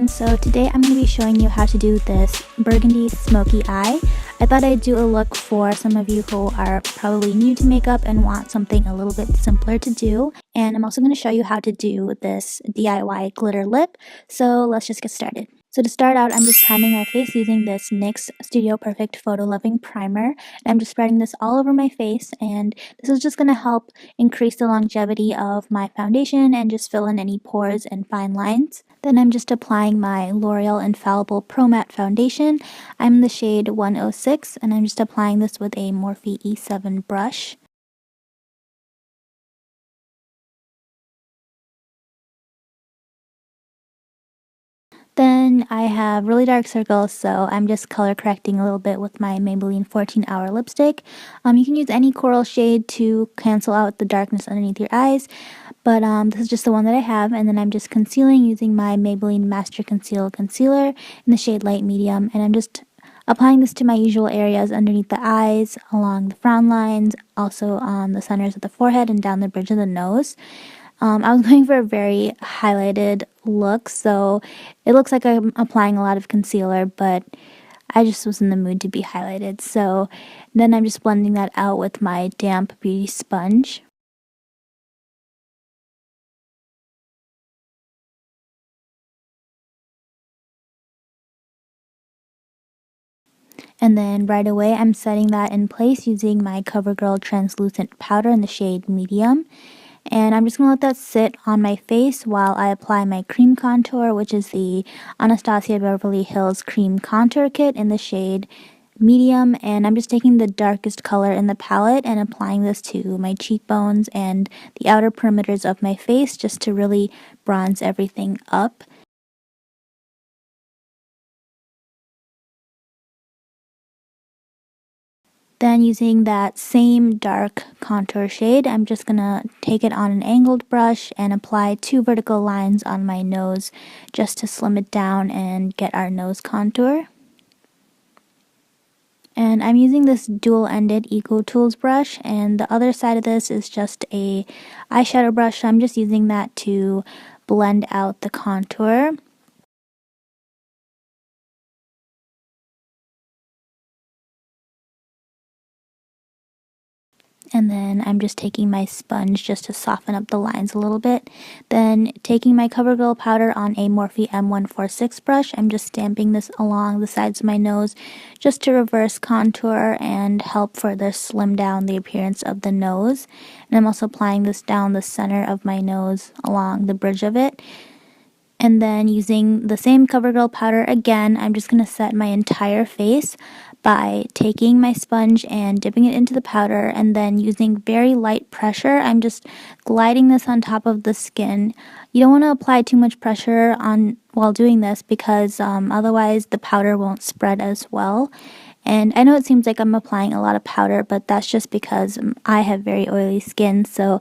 everyone, so today I'm going to be showing you how to do this Burgundy Smokey eye. I thought I'd do a look for some of you who are probably new to makeup and want something a little bit simpler to do. And I'm also going to show you how to do this DIY glitter lip, so let's just get started. So to start out, I'm just priming my face using this NYX Studio Perfect Photo Loving Primer. I'm just spreading this all over my face, and this is just going to help increase the longevity of my foundation and just fill in any pores and fine lines. Then I'm just applying my L'Oreal Infallible Pro Matte Foundation. I'm in the shade 106, and I'm just applying this with a Morphe E7 brush. Then I have really dark circles, so I'm just color correcting a little bit with my Maybelline 14-Hour lipstick. You can use any coral shade to cancel out the darkness underneath your eyes, but this is just the one that I have. And then I'm just concealing using my Maybelline Master Conceal Concealer in the shade Light Medium, and I'm just applying this to my usual areas underneath the eyes, along the frown lines, also on the centers of the forehead and down the bridge of the nose. I was going for a very highlighted look, so it looks like I'm applying a lot of concealer, but I just was in the mood to be highlighted. So then I'm just blending that out with my damp beauty sponge. And then right away I'm setting that in place using my Covergirl Translucent Powder in the shade Medium. And I'm just going to let that sit on my face while I apply my cream contour, which is the Anastasia Beverly Hills Cream Contour Kit in the shade Medium. And I'm just taking the darkest color in the palette and applying this to my cheekbones and the outer perimeters of my face just to really bronze everything up. Then using that same dark contour shade, I'm just going to take it on an angled brush and apply 2 vertical lines on my nose just to slim it down and get our nose contour. And I'm using this dual-ended Eco Tools brush, and the other side of this is just a eyeshadow brush, so I'm just using that to blend out the contour. And then I'm just taking my sponge just to soften up the lines a little bit. Then taking my CoverGirl powder on a Morphe M146 brush, I'm just stamping this along the sides of my nose just to reverse contour and help further slim down the appearance of the nose. And I'm also applying this down the center of my nose along the bridge of it. And then using the same CoverGirl powder again, I'm just going to set my entire face by taking my sponge and dipping it into the powder, and then using very light pressure, I'm just gliding this on top of the skin. You don't want to apply too much pressure on while doing this because otherwise the powder won't spread as well. And I know it seems like I'm applying a lot of powder, but that's just because I have very oily skin, so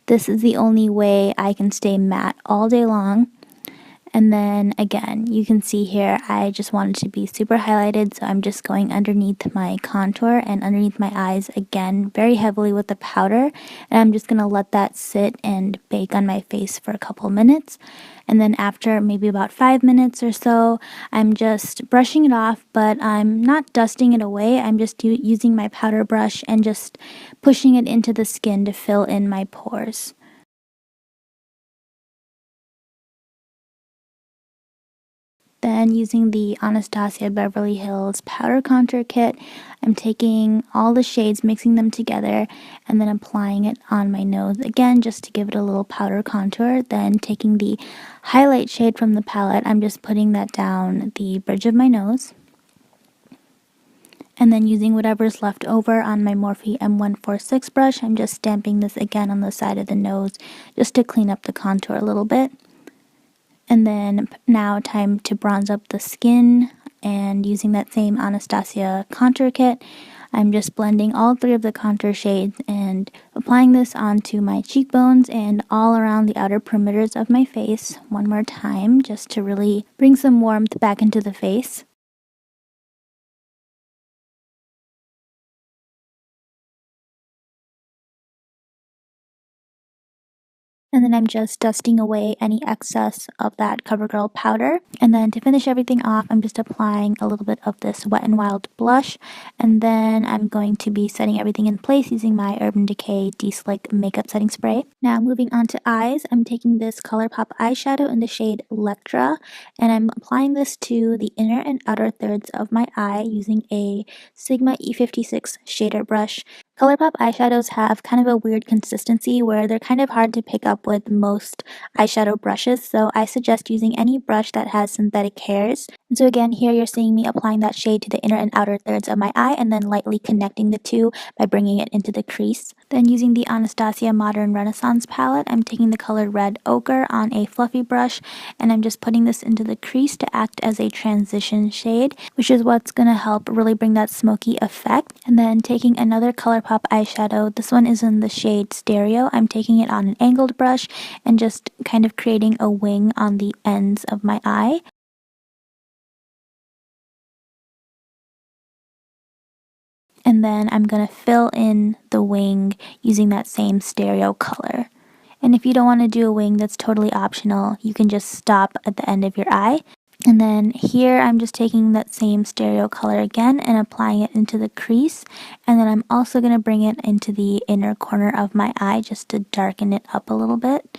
this is the only way I can stay matte all day long. And then again, you can see here, I just wanted to be super highlighted, so I'm just going underneath my contour and underneath my eyes again, very heavily with the powder. And I'm just going to let that sit and bake on my face for a couple minutes. And then after maybe about 5 minutes or so, I'm just brushing it off, but I'm not dusting it away. I'm just using my powder brush and just pushing it into the skin to fill in my pores. Then using the Anastasia Beverly Hills Powder Contour Kit, I'm taking all the shades, mixing them together, and then applying it on my nose again just to give it a little powder contour. Then taking the highlight shade from the palette, I'm just putting that down the bridge of my nose. And then using whatever's left over on my Morphe M146 brush, I'm just stamping this again on the side of the nose just to clean up the contour a little bit. And then now time to bronze up the skin, and using that same Anastasia contour kit, I'm just blending all 3 of the contour shades and applying this onto my cheekbones and all around the outer perimeters of my face one more time just to really bring some warmth back into the face. And then I'm just dusting away any excess of that CoverGirl powder. And then to finish everything off, I'm just applying a little bit of this Wet n Wild blush. And then I'm going to be setting everything in place using my Urban Decay De-Slick Makeup Setting Spray. Now moving on to eyes, I'm taking this Colourpop eyeshadow in the shade Lectra. And I'm applying this to the inner and outer thirds of my eye using a Sigma E56 shader brush. Colourpop eyeshadows have kind of a weird consistency where they're kind of hard to pick up with most eyeshadow brushes, so I suggest using any brush that has synthetic hairs. And so again, here you're seeing me applying that shade to the inner and outer thirds of my eye and then lightly connecting the two by bringing it into the crease. Then using the Anastasia Modern Renaissance palette, I'm taking the color Red Ochre on a fluffy brush and I'm just putting this into the crease to act as a transition shade, which is what's going to help really bring that smoky effect. And then taking another Colourpop eyeshadow, this one is in the shade Stereo. I'm taking it on an angled brush and just kind of creating a wing on the ends of my eye. And then I'm going to fill in the wing using that same Stereo color. And if you don't want to do a wing, that's totally optional. You can just stop at the end of your eye. And then here I'm just taking that same Stereo color again and applying it into the crease. And then I'm also going to bring it into the inner corner of my eye just to darken it up a little bit.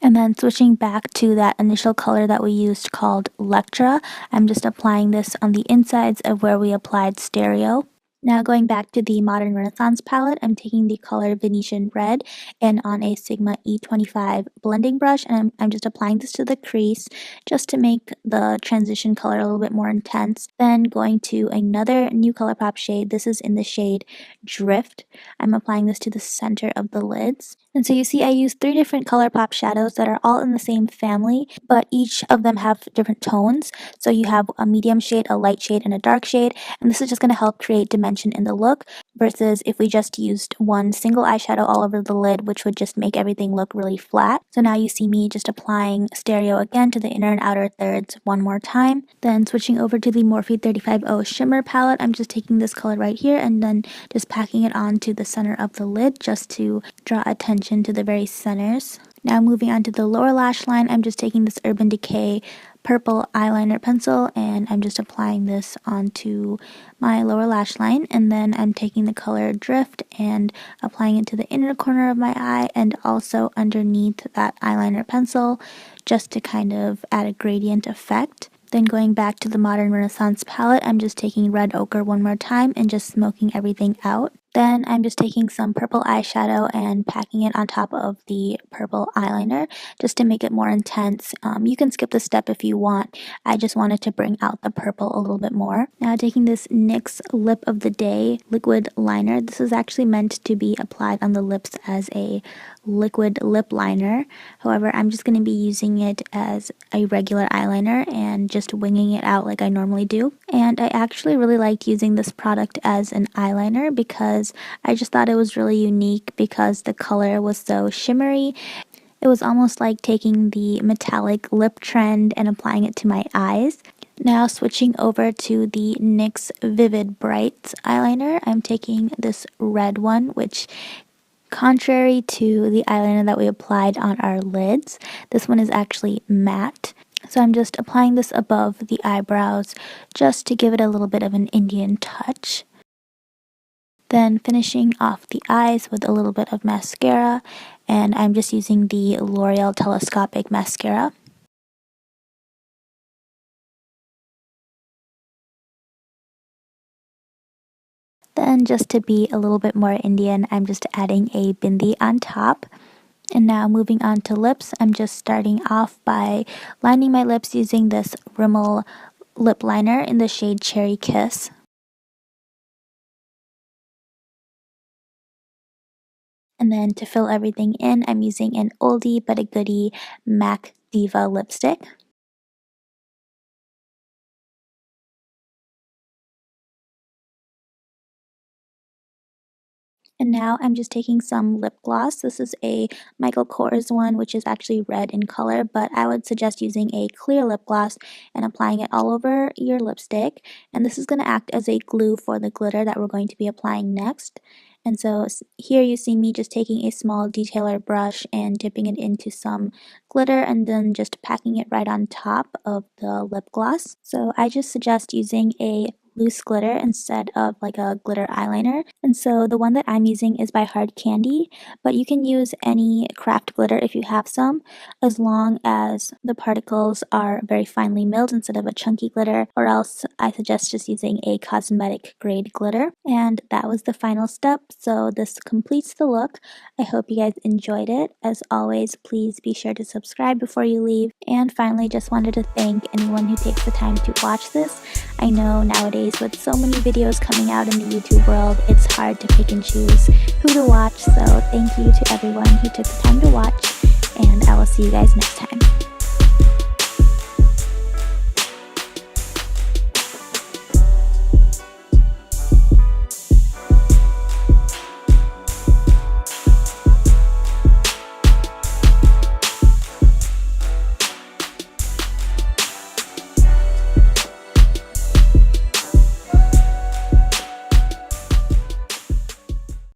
And then switching back to that initial color that we used called Lectra, I'm just applying this on the insides of where we applied Stereo. Now going back to the Modern Renaissance palette, I'm taking the color Venetian Red and on a Sigma E25 blending brush, and I'm just applying this to the crease just to make the transition color a little bit more intense. Then going to another new Colourpop shade, this is in the shade Drift. I'm applying this to the center of the lids. And so you see I used 3 different Colourpop shadows that are all in the same family, but each of them have different tones. So you have a medium shade, a light shade, and a dark shade, and this is just going to help create dimension in the look versus if we just used one single eyeshadow all over the lid, which would just make everything look really flat. So now you see me just applying Stereo again to the inner and outer thirds one more time. Then switching over to the Morphe 350 Shimmer palette, I'm just taking this color right here and then just packing it onto the center of the lid just to draw attention to the very centers. Now moving on to the lower lash line, I'm just taking this Urban Decay purple eyeliner pencil and I'm just applying this onto my lower lash line, and then I'm taking the color Drift and applying it to the inner corner of my eye and also underneath that eyeliner pencil just to kind of add a gradient effect. Then going back to the Modern Renaissance palette, I'm just taking Red Ochre one more time and just smoking everything out. Then I'm just taking some purple eyeshadow and packing it on top of the purple eyeliner just to make it more intense. You can skip this step if you want. I just wanted to bring out the purple a little bit more. Now taking this NYX Lip of the Day liquid liner. This is actually meant to be applied on the lips as a liquid lip liner. However, I'm just going to be using it as a regular eyeliner and just winging it out like I normally do. And I actually really liked using this product as an eyeliner because I just thought it was really unique because the color was so shimmery. It was almost like taking the metallic lip trend and applying it to my eyes. Now switching over to the NYX Vivid Brights eyeliner, I'm taking this red one, which contrary to the eyeliner that we applied on our lids, this one is actually matte. So I'm just applying this above the eyebrows just to give it a little bit of an Indian touch. Then finishing off the eyes with a little bit of mascara, and I'm just using the L'Oreal Telescopic Mascara. Then just to be a little bit more Indian, I'm just adding a bindi on top. And now moving on to lips, I'm just starting off by lining my lips using this Rimmel lip liner in the shade Cherry Kiss. And then to fill everything in, I'm using an oldie but a goodie MAC Diva lipstick. And now I'm just taking some lip gloss. This is a Michael Kors one, which is actually red in color, but I would suggest using a clear lip gloss and applying it all over your lipstick. And this is going to act as a glue for the glitter that we're going to be applying next. And so here you see me just taking a small detailer brush and dipping it into some glitter and then just packing it right on top of the lip gloss. So I just suggest using a loose glitter instead of like a glitter eyeliner. And so the one that I'm using is by Hard Candy, but you can use any craft glitter if you have some, as long as the particles are very finely milled instead of a chunky glitter, or else I suggest just using a cosmetic grade glitter. And that was the final step, so this completes the look. I hope you guys enjoyed it. As always, please be sure to subscribe before you leave. And finally, just wanted to thank anyone who takes the time to watch this. I know nowadays with so many videos coming out in the YouTube world, it's hard to pick and choose who to watch, so thank you to everyone who took the time to watch, and I will see you guys next time.